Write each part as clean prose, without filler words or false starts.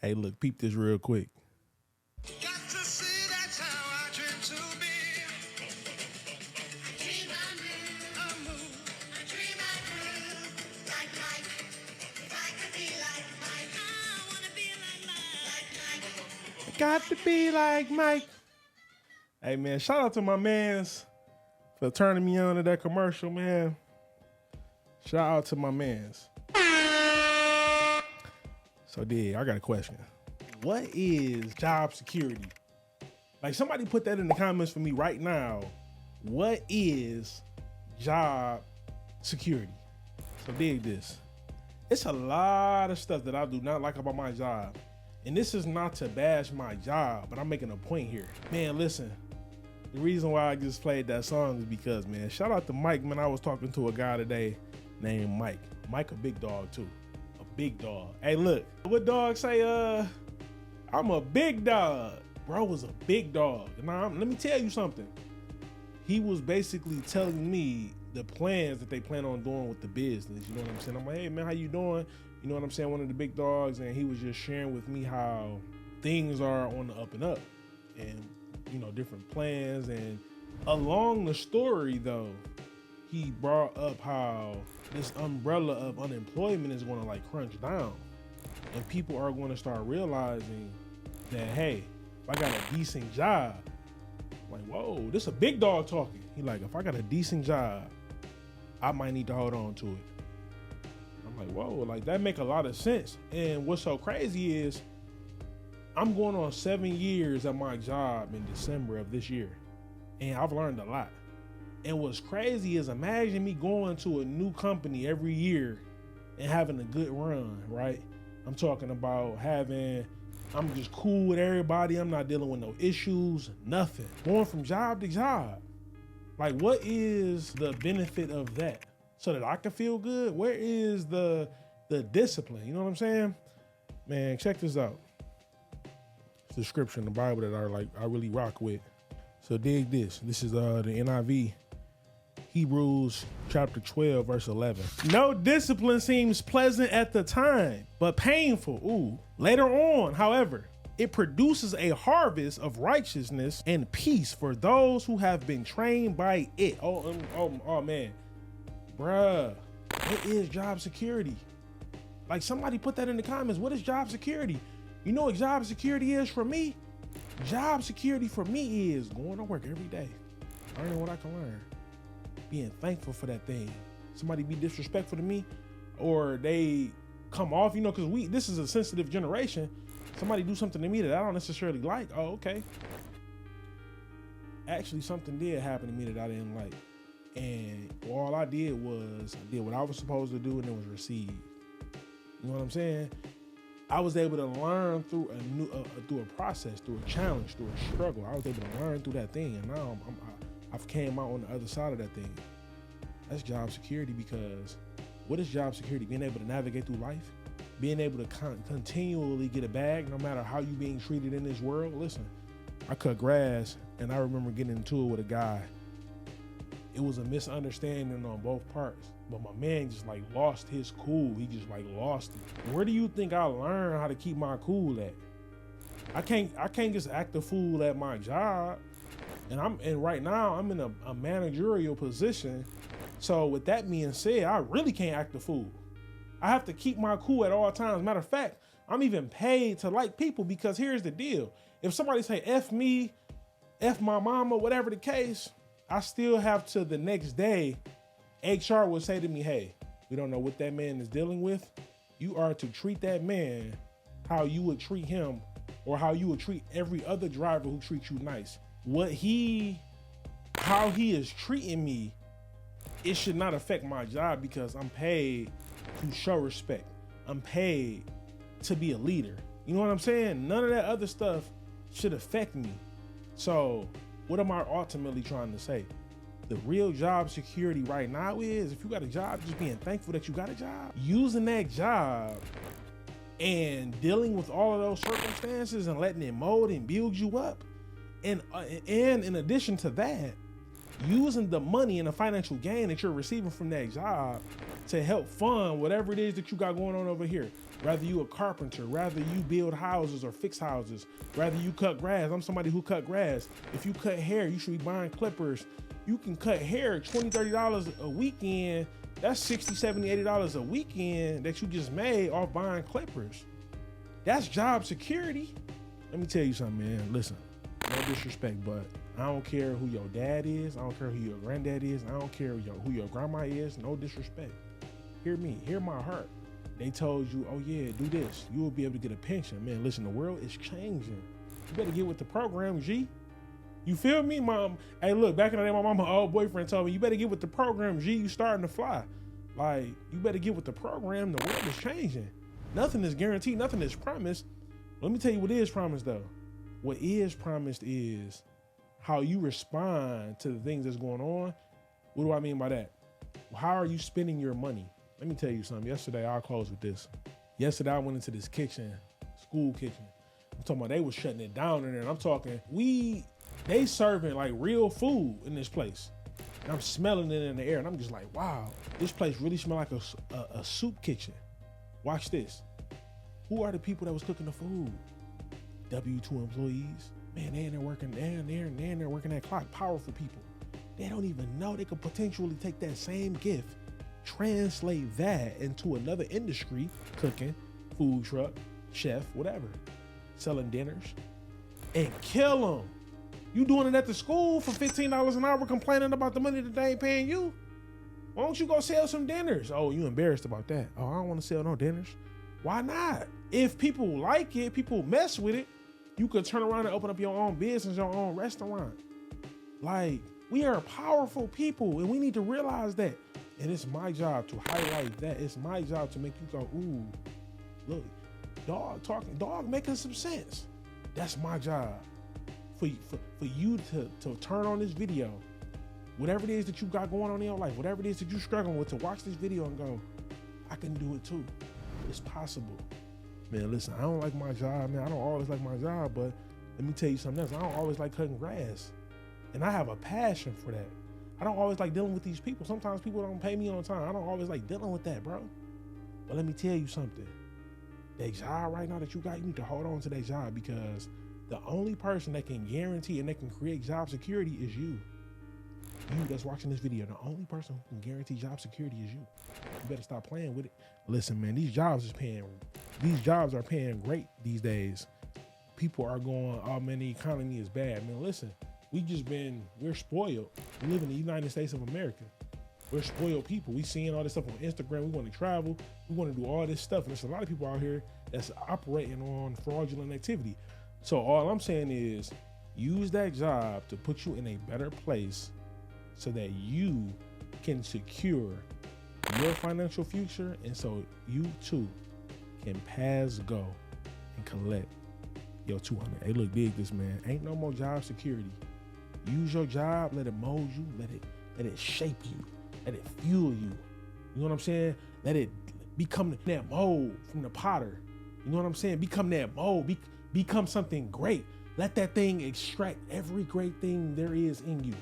Hey, look, peep this real quick. Got to see, that's how I dream to be. I dream I move. I dream like Mike. If I could be like Mike, I wanna be like Mike. Got to be like Mike. Hey, man, shout out to my mans for turning me on to that commercial, man. Shout out to my mans. So, I got a question. What is job security? Like, somebody put that in the comments for me right now. What is job security? So dig this. It's a lot of stuff that I do not like about my job. And this is not to bash my job, but I'm making a point here. Man, listen. The reason why I just played that song is because, man, shout out to Mike, man. I was talking to a guy today named Mike. Mike, a big dog too. A big dog. Hey, look, what dog say? I'm a big dog. Bro was a big dog. Now, let me tell you something. He was basically telling me the plans that they plan on doing with the business. You know what I'm saying? I'm like, hey, man, how you doing? You know what I'm saying? One of the big dogs. And he was just sharing with me how things are on the up and up. And, you know, different plans. And along the story, though, he brought up how this umbrella of unemployment is going to like crunch down. And people are going to start realizing that, hey, if I got a decent job, like, whoa, this a big dog talking. He like, if I got a decent job, I might need to hold on to it. I'm like, whoa, like that make a lot of sense. And what's so crazy is I'm going on 7 years at my job in December of this year. And I've learned a lot. And what's crazy is imagine me going to a new company every year and having a good run, right? I'm talking about I'm just cool with everybody. I'm not dealing with no issues, nothing. Going from job to job. Like, what is the benefit of that? So that I can feel good? Where is the discipline? You know what I'm saying? Man, check this out. It's the scripture in the Bible that I really rock with. So dig this. This is the NIV. Hebrews chapter 12, verse 11. No discipline seems pleasant at the time, but painful. Ooh. Later on, however, it produces a harvest of righteousness and peace for those who have been trained by it. Oh man. Bruh, what is job security? Like, somebody put that in the comments. What is job security? You know what job security is for me? Job security for me is going to work every day, learning what I can learn, being thankful for that thing. Somebody be disrespectful to me or they come off, you know, because this is a sensitive generation. Somebody do something to me that I don't necessarily like. Oh, okay. Actually, something did happen to me that I didn't like. And all I did was I did what I was supposed to do and it was received. You know what I'm saying? I was able to learn through through a process, through a challenge, through a struggle. I was able to learn through that thing, and now I've came out on the other side of that thing. That's job security, because what is job security? Being able to navigate through life, being able to continually get a bag, no matter how you being treated in this world. Listen, I cut grass, and I remember getting into it with a guy. It was a misunderstanding on both parts, but my man just like lost his cool. He just like lost it. Where do you think I learned how to keep my cool at? I can't just act a fool at my job. And right now I'm in a managerial position. So with that being said, I really can't act a fool. I have to keep my cool at all times. Matter of fact, I'm even paid to like people, because here's the deal. If somebody say F me, F my mama, whatever the case, I still have to the next day, HR will say to me, hey, we don't know what that man is dealing with. You are to treat that man how you would treat him, or how you would treat every other driver who treats you nice. How he is treating me, it should not affect my job, because I'm paid to show respect. I'm paid to be a leader. You know what I'm saying? None of that other stuff should affect me. So what am I ultimately trying to say? The real job security right now is, if you got a job, just being thankful that you got a job, using that job and dealing with all of those circumstances and letting it mold and build you up. And in addition to that, using the money and the financial gain that you're receiving from that job to help fund whatever it is that you got going on over here. Rather you a carpenter, rather you build houses or fix houses, rather you cut grass. I'm somebody who cut grass. If you cut hair, you should be buying clippers. You can cut hair $20, $30 a weekend. That's $60, $70, $80 a weekend that you just made off buying clippers. That's job security. Let me tell you something, man. Listen, no disrespect, but I don't care who your dad is. I don't care who your granddad is. I don't care who your grandma is. No disrespect. Hear me, hear my heart. They told you, oh yeah, do this. You will be able to get a pension. Man, listen, the world is changing. You better get with the program, G. You feel me, mom? Hey, look, back in the day, my old boyfriend told me, you better get with the program, G. You starting to fly. Like, you better get with the program. The world is changing. Nothing is guaranteed. Nothing is promised. Let me tell you what is promised, though. What is promised is how you respond to the things that's going on. What do I mean by that? How are you spending your money? Let me tell you something. Yesterday, I'll close with this. Yesterday, I went into this kitchen, school kitchen. I'm talking about they was shutting it down in there. And I'm talking, they serving like real food in this place. And I'm smelling it in the air. And I'm just like, wow, this place really smell like a soup kitchen. Watch this. Who are the people that was cooking the food? W-2 employees. Man, they in there working, they in there working that clock. Powerful people. They don't even know they could potentially take that same gift, translate that into another industry, cooking, food truck, chef, whatever, selling dinners, and kill them. You doing it at the school for $15 an hour complaining about the money that they ain't paying you? Why don't you go sell some dinners? Oh, you embarrassed about that. Oh, I don't want to sell no dinners. Why not? If people like it, people mess with it, you could turn around and open up your own business, your own restaurant. Like, we are powerful people and we need to realize that. And it's my job to highlight that. It's my job to make you go, ooh, look, dog making some sense. That's my job. For you to turn on this video, whatever it is that you got going on in your life, whatever it is that you're struggling with, to watch this video and go, I can do it too. It's possible. Man, listen, I don't like my job, man. I don't always like my job, but let me tell you something else. I don't always like cutting grass. And I have a passion for that. I don't always like dealing with these people. Sometimes people don't pay me on time. I don't always like dealing with that, bro. But let me tell you something. That job right now that you got, you need to hold on to that job, because the only person that can guarantee and that can create job security is you. You that's watching this video, the only person who can guarantee job security is you. You better stop playing with it. Listen, man, these jobs are paying great these days. People are going, oh man, the economy is bad. Man, listen, we're spoiled. We live in the United States of America. We're spoiled people. We seeing all this stuff on Instagram. We want to travel. We want to do all this stuff. And there's a lot of people out here that's operating on fraudulent activity. So all I'm saying is use that job to put you in a better place so that you can secure your financial future, and so you too can pass go and collect your 200. Hey, look, dig this, man. Ain't no more job security. Use your job, let it mold you, let it shape you, let it fuel you. You know what I'm saying? Let it become that mold from the potter. You know what I'm saying? Become that mold, become something great. Let that thing extract every great thing there is in you.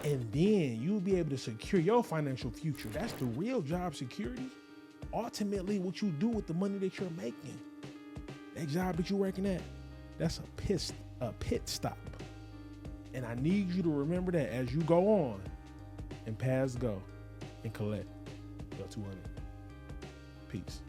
And then you'll be able to secure your financial future. That's the real job security. Ultimately, what you do with the money that you're making. That job that you're working at, that's a pit stop. And I need you to remember that as you go on and pass go and collect your 200. Peace.